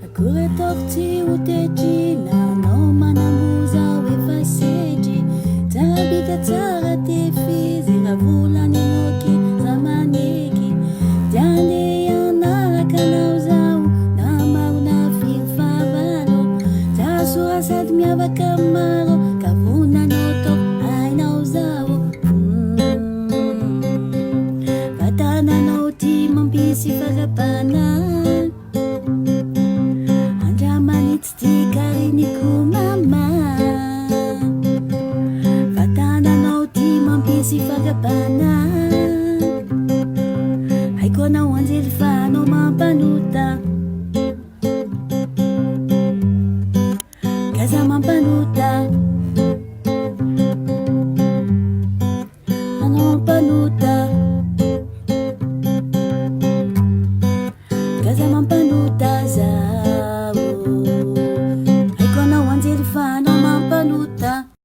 Akory ataoko tsy ho tetrina anao manamboza ho efa setry Tarabika tsara tefizy raha volany enoky za maneky Dia andeha anaraka anao zaho na maro na firy fahavalo Za soa sady miavaka